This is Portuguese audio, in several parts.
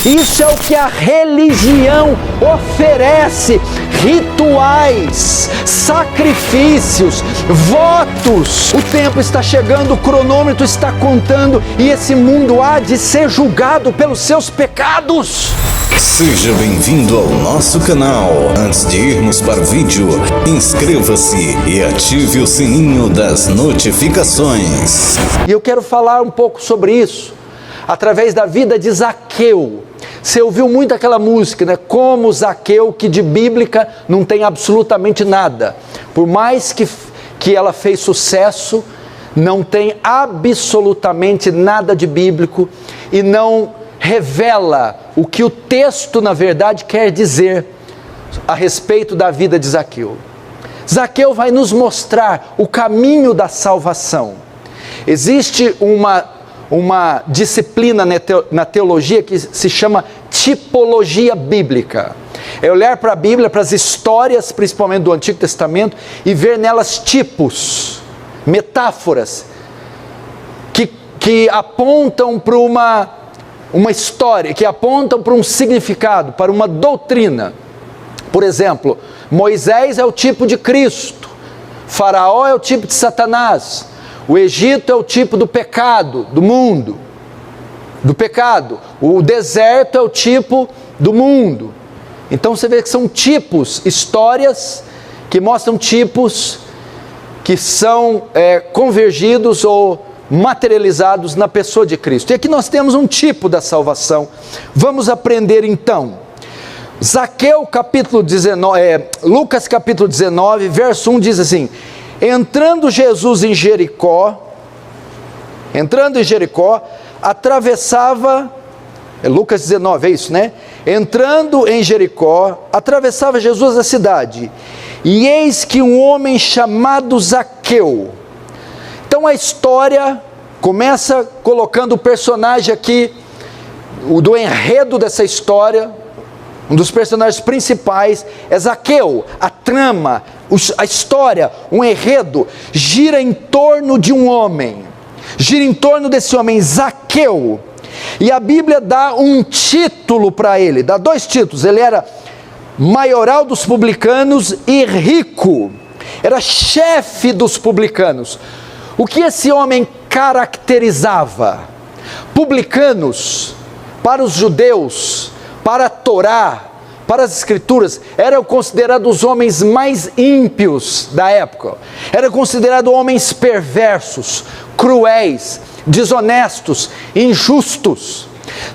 Isso é o que a religião oferece: rituais, sacrifícios, votos. O tempo está chegando, o cronômetro está contando e esse mundo há de ser julgado pelos seus pecados. Seja bem-vindo ao nosso canal. Antes de irmos para o vídeo, inscreva-se e ative o sininho das notificações. E eu quero falar um pouco sobre isso através da vida de Zaqueu. Você ouviu muito aquela música, né? Como Zaqueu, que de bíblica não tem absolutamente nada. Por mais que ela fez sucesso, não tem absolutamente nada de bíblico e não revela o que o texto, na verdade, quer dizer a respeito da vida de Zaqueu. Zaqueu vai nos mostrar o caminho da salvação. Existe uma disciplina na teologia que se chama tipologia bíblica. É olhar para a Bíblia, para as histórias, principalmente do Antigo Testamento, e ver nelas tipos, metáforas, que apontam para uma história, que apontam para um significado, para uma doutrina. Por exemplo, Moisés é o tipo de Cristo, Faraó é o tipo de Satanás, o Egito é o tipo do pecado, do mundo, do pecado. O deserto é o tipo do mundo. Então você vê que são tipos, histórias que mostram tipos que são convergidos ou materializados na pessoa de Cristo. E aqui nós temos um tipo da salvação. Vamos aprender então. Zaqueu capítulo 19, Lucas capítulo 19, verso 1 diz assim: entrando Jesus em Jericó, atravessava, Lucas 19, é isso, né? Entrando em Jericó, atravessava Jesus a cidade, e eis que um homem chamado Zaqueu. Então a história começa colocando o personagem aqui, do enredo dessa história. Um dos personagens principais é Zaqueu. A trama, a história, um enredo gira em torno de um homem, gira em torno desse homem, Zaqueu. E a Bíblia dá um título para ele, dá dois títulos. Ele era maioral dos publicanos e rico, era chefe dos publicanos. O que esse homem caracterizava? Publicanos, para os judeus, para a Torá, para as Escrituras, eram considerados os homens mais ímpios da época. Eram considerados homens perversos, cruéis, desonestos, injustos.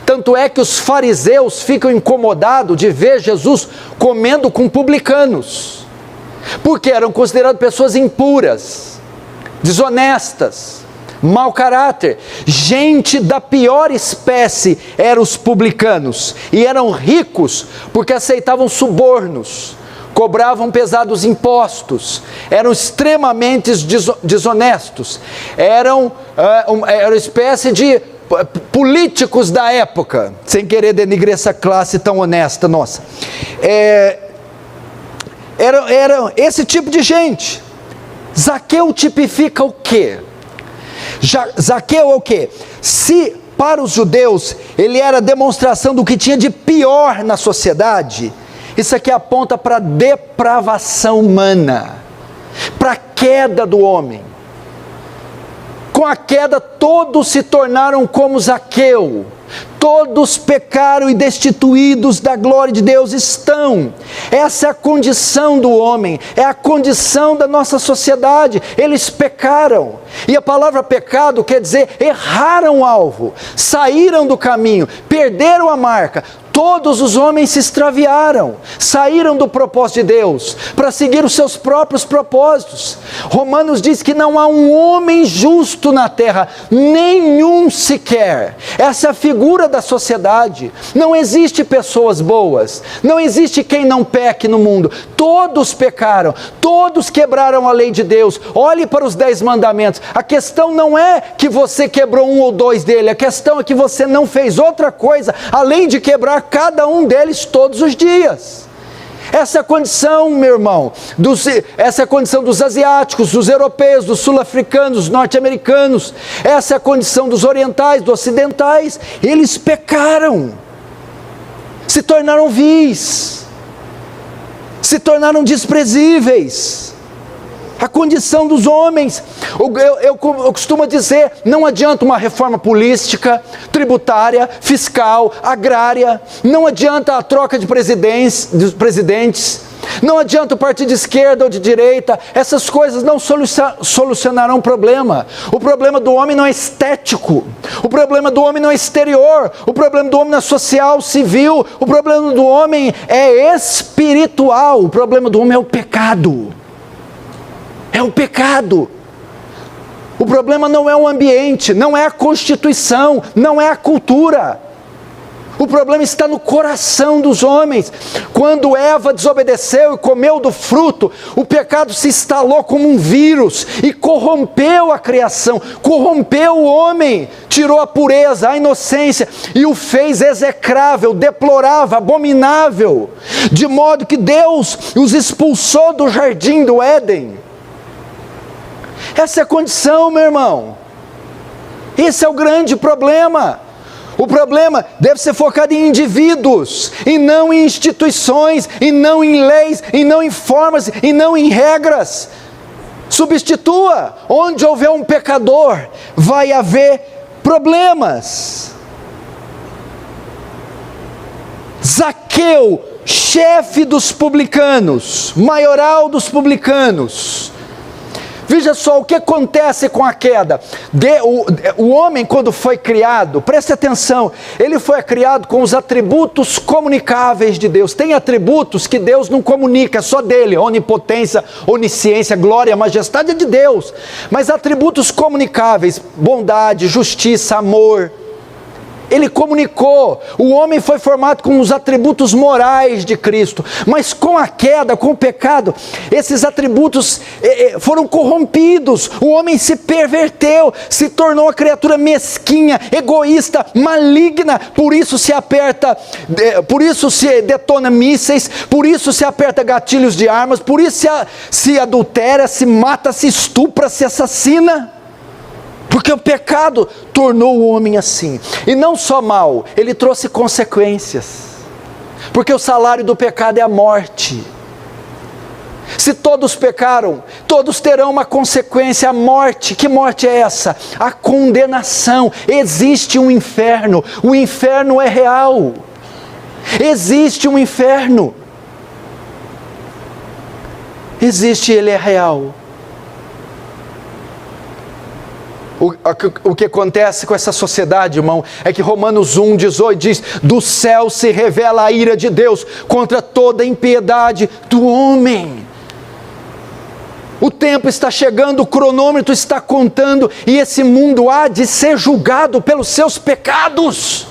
Tanto é que os fariseus ficam incomodados de ver Jesus comendo com publicanos, porque eram considerados pessoas impuras, desonestas, mau caráter, gente da pior espécie eram os publicanos, e eram ricos porque aceitavam subornos, cobravam pesados impostos, eram extremamente desonestos, eram uma espécie de políticos da época, sem querer denigrar essa classe tão honesta nossa. Era esse tipo de gente. Zaqueu tipifica o quê? Zaqueu é o quê? Se para os judeus ele era a demonstração do que tinha de pior na sociedade, isso aqui aponta para a depravação humana, para a queda do homem. Com a queda todos se tornaram como Zaqueu, todos pecaram e destituídos da glória de Deus estão. Essa é a condição do homem, é a condição da nossa sociedade. Eles pecaram, e a palavra pecado quer dizer erraram o alvo, saíram do caminho, perderam a marca. Todos os homens se extraviaram, saíram do propósito de Deus para seguir os seus próprios propósitos. Romanos diz que não há um homem justo na terra, nenhum sequer. Essa é a figura da sociedade. Não existe pessoas boas, não existe quem não peque no mundo. Todos pecaram, todos quebraram a lei de Deus. Olhe para os 10 mandamentos. A questão não é que você quebrou um ou dois dele, a questão é que você não fez outra coisa além de quebrar cada um deles todos os dias. Essa é a condição, meu irmão, essa é a condição dos asiáticos, dos europeus, dos sul-africanos, dos norte-americanos. Essa é a condição dos orientais, dos ocidentais. Eles pecaram. se tornaram vis, se tornaram desprezíveis. A condição dos homens, eu costumo dizer, não adianta uma reforma política, tributária, fiscal, agrária, não adianta a troca de presidentes, não adianta o partido de esquerda ou de direita, essas coisas não solucionarão o problema. O problema do homem não é estético, o problema do homem não é exterior, o problema do homem não é social, civil, o problema do homem é espiritual, o problema do homem é o pecado. É o pecado. O problema não é o ambiente, não é a constituição, não é a cultura. O problema está no coração dos homens. Quando Eva desobedeceu e comeu do fruto, o pecado se instalou como um vírus e corrompeu a criação, corrompeu o homem, tirou a pureza, a inocência e o fez execrável, deplorável, abominável, de modo que Deus os expulsou do jardim do Éden. Essa é a condição, meu irmão. Esse é o grande problema. O problema deve ser focado em indivíduos, e não em instituições, e não em leis, e não em formas, e não em regras. Substitua. Onde houver um pecador, vai haver problemas. Zaqueu, chefe dos publicanos, maioral dos publicanos. Veja só o que acontece com a queda. O homem, quando foi criado, preste atenção, ele foi criado com os atributos comunicáveis de Deus. Tem atributos que Deus não comunica, é só dele: onipotência, onisciência, glória, majestade é de Deus. Mas atributos comunicáveis, bondade, justiça, amor, ele comunicou. O homem foi formado com os atributos morais de Cristo, mas com a queda, com o pecado, esses atributos foram corrompidos. O homem se perverteu, se tornou uma criatura mesquinha, egoísta, maligna. Por isso se aperta, por isso se detona mísseis, por isso se aperta gatilhos de armas, por isso se adultera, se mata, se estupra, se assassina. Porque o pecado tornou o homem assim. E não só mal, ele trouxe consequências. Porque o salário do pecado é a morte. Se todos pecaram, todos terão uma consequência, a morte. Que morte é essa? A condenação. Existe um inferno. O inferno é real. Existe um inferno. Existe, ele é real. O que acontece com essa sociedade, irmão, é que Romanos 1,18 diz: do céu se revela a ira de Deus contra toda a impiedade do homem. O tempo está chegando, o cronômetro está contando, e esse mundo há de ser julgado pelos seus pecados.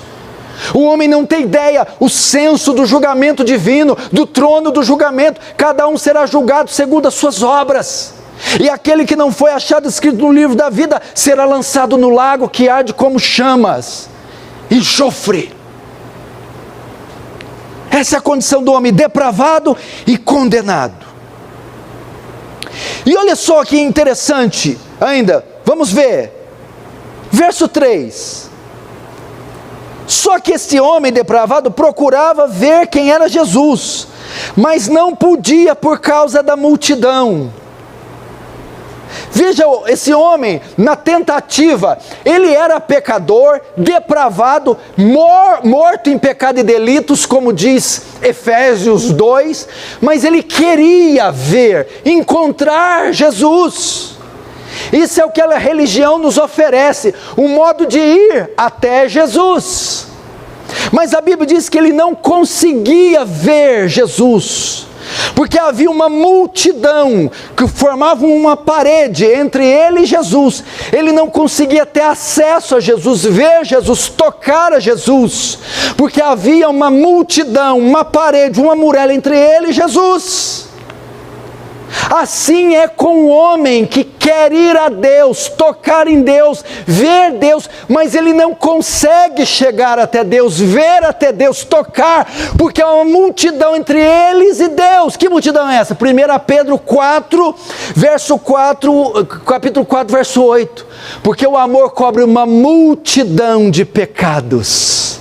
O homem não tem ideia, o senso do julgamento divino, do trono do julgamento, cada um será julgado segundo as suas obras. E aquele que não foi achado escrito no livro da vida será lançado no lago que arde como chamas, enxofre. Essa é a condição do homem, depravado e condenado. E olha só que interessante ainda, vamos ver, verso 3. Só que este homem depravado procurava ver quem era Jesus, mas não podia por causa da multidão. Veja, esse homem, na tentativa, ele era pecador, depravado, morto em pecado e delitos, como diz Efésios 2, mas ele queria ver, encontrar Jesus. Isso é o que a religião nos oferece, um modo de ir até Jesus. Mas a Bíblia diz que ele não conseguia ver Jesus, porque havia uma multidão que formava uma parede entre ele e Jesus. Ele não conseguia ter acesso a Jesus, ver Jesus, tocar a Jesus, porque havia uma multidão, uma parede, uma muralha entre ele e Jesus. Assim é com o homem que quer ir a Deus, tocar em Deus, ver Deus, mas ele não consegue chegar até Deus, ver até Deus, tocar, porque há uma multidão entre eles e Deus. Que multidão é essa? 1 Pedro 4, verso 4, capítulo 4, verso 8. Porque o amor cobre uma multidão de pecados.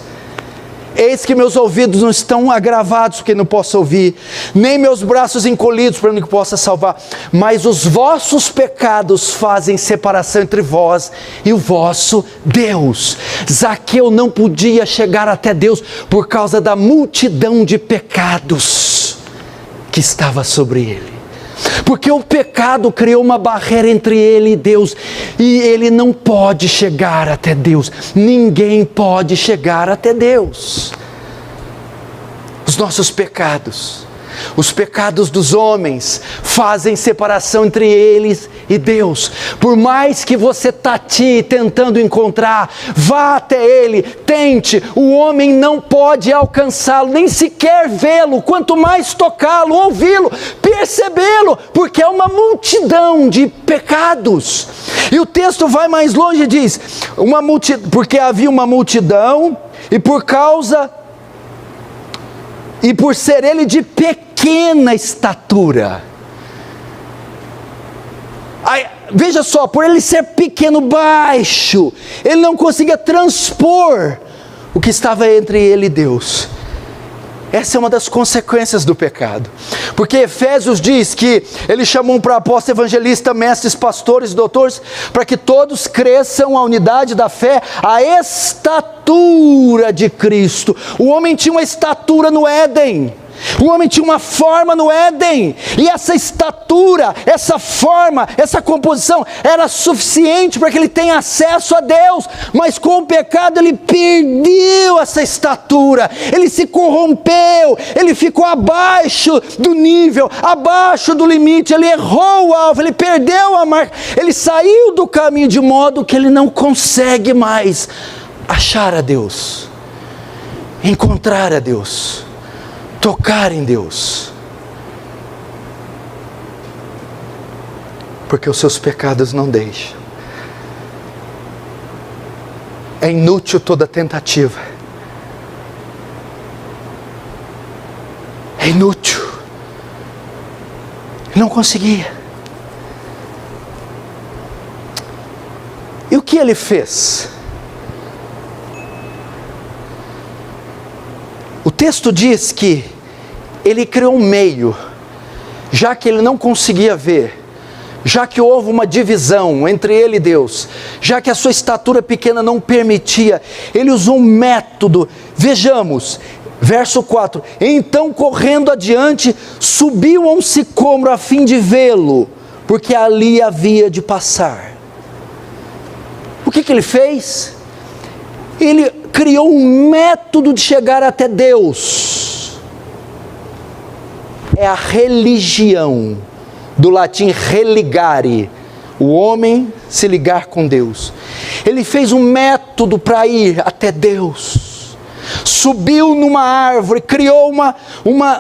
Eis que meus ouvidos não estão agravados porque não posso ouvir, nem meus braços encolhidos para que não possa salvar, mas os vossos pecados fazem separação entre vós e o vosso Deus. Zaqueu não podia chegar até Deus por causa da multidão de pecados que estava sobre ele. Porque o pecado criou uma barreira entre ele e Deus, e ele não pode chegar até Deus. Ninguém pode chegar até Deus. Os nossos pecados, os pecados dos homens, fazem separação entre eles e Deus. Por mais que você tatie tentando encontrar, vá até ele, tente, o homem não pode alcançá-lo, nem sequer vê-lo, quanto mais tocá-lo, ouvi-lo, percebê-lo, porque é uma multidão de pecados. E o texto vai mais longe e diz, porque havia uma multidão, e por ser ele de pequena estatura. Aí, veja só, por ele ser pequeno, baixo, ele não conseguia transpor o que estava entre ele e Deus. Essa é uma das consequências do pecado. Porque Efésios diz que ele chamou para apóstolo, evangelista, mestres, pastores, doutores, para que todos cresçam a unidade da fé, a estatura de Cristo. O homem tinha uma estatura no Éden. O homem tinha uma forma no Éden, e essa estatura, essa forma, essa composição era suficiente para que ele tenha acesso a Deus, mas com o pecado ele perdeu essa estatura, ele se corrompeu, ele ficou abaixo do nível, abaixo do limite, ele errou o alvo, ele perdeu a marca, ele saiu do caminho de modo que ele não consegue mais achar a Deus, encontrar a Deus, tocar em Deus, porque os seus pecados não deixam. É inútil toda tentativa, é inútil. Não conseguia. E o que ele fez? O texto diz que ele criou um meio, já que ele não conseguia ver, já que houve uma divisão entre ele e Deus, já que a sua estatura pequena não permitia, ele usou um método. Vejamos, verso 4, então correndo adiante, subiu a um sicômoro a fim de vê-lo, porque ali havia de passar. O que ele fez? Ele criou um método de chegar até Deus. É a religião, do latim religare, o homem se ligar com Deus. Ele fez um método para ir até Deus. Subiu numa árvore, criou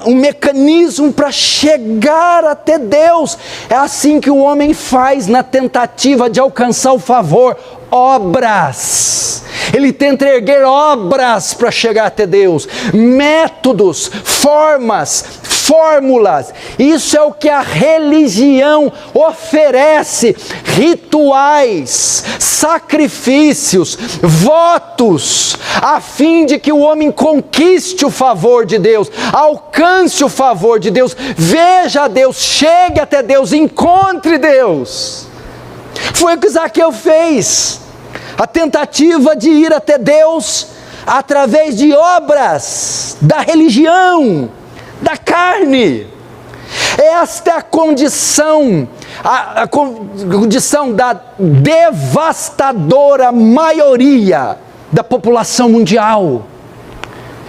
um mecanismo para chegar até Deus. É assim que o homem faz na tentativa de alcançar o favor. Obras, ele tenta erguer obras para chegar até Deus, métodos, formas, fórmulas. Isso é o que a religião oferece: rituais, sacrifícios, votos, a fim de que o homem conquiste o favor de Deus, alcance o favor de Deus, veja Deus, chegue até Deus, encontre Deus. Foi o que Zaqueu fez, a tentativa de ir até Deus através de obras da religião, da carne. Esta é a condição, a condição da devastadora maioria da população mundial.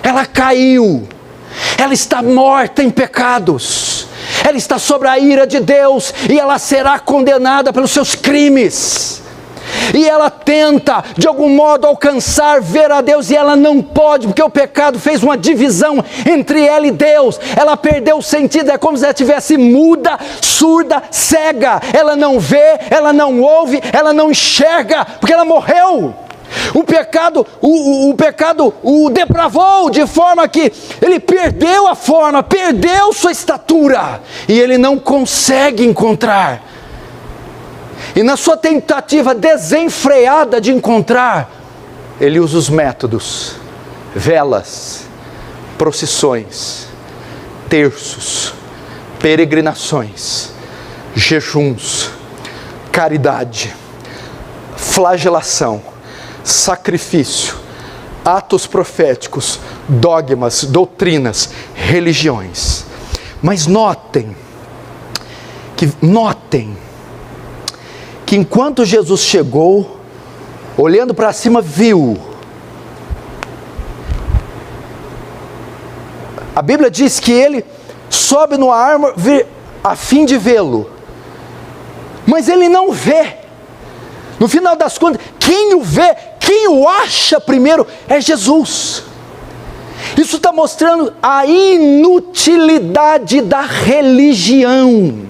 Ela caiu, ela está morta em pecados, ela está sob a ira de Deus e ela será condenada pelos seus crimes. E ela tenta de algum modo alcançar, ver a Deus, e ela não pode, porque o pecado fez uma divisão entre ela e Deus. Ela perdeu o sentido, é como se ela estivesse muda, surda, cega. Ela não vê, ela não ouve, ela não enxerga, porque ela morreu. O pecado o depravou de forma que ele perdeu a forma, perdeu sua estatura, e ele não consegue encontrar. E na sua tentativa desenfreada de encontrar, ele usa os métodos velas, procissões, terços, peregrinações, jejuns, caridade, flagelação, sacrifício, atos proféticos, dogmas, doutrinas, religiões. Mas notem que enquanto Jesus chegou, olhando para cima, viu. A Bíblia diz que ele sobe no árvore a fim de vê-lo, mas ele não vê. No final das contas, quem o vê, quem o acha primeiro é Jesus. Isso está mostrando a inutilidade da religião.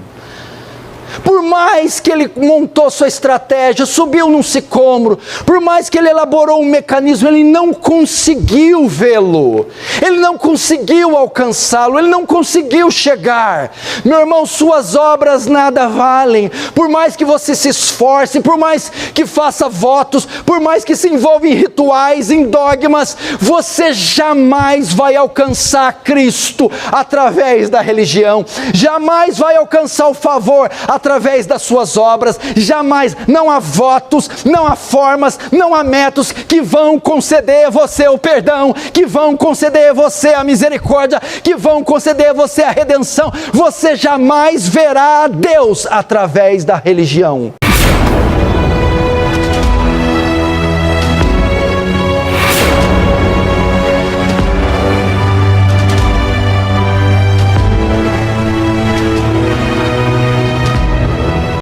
Por mais que ele montou sua estratégia, subiu num sicômoro, por mais que ele elaborou um mecanismo, ele não conseguiu vê-lo, ele não conseguiu alcançá-lo, ele não conseguiu chegar. Meu irmão, suas obras nada valem, por mais que você se esforce, por mais que faça votos, por mais que se envolva em rituais, em dogmas, você jamais vai alcançar Cristo através da religião, jamais vai alcançar o favor através das suas obras, jamais. Não há votos, não há formas, não há métodos que vão conceder a você o perdão, que vão conceder a você a misericórdia, que vão conceder a você a redenção. Você jamais verá a Deus através da religião.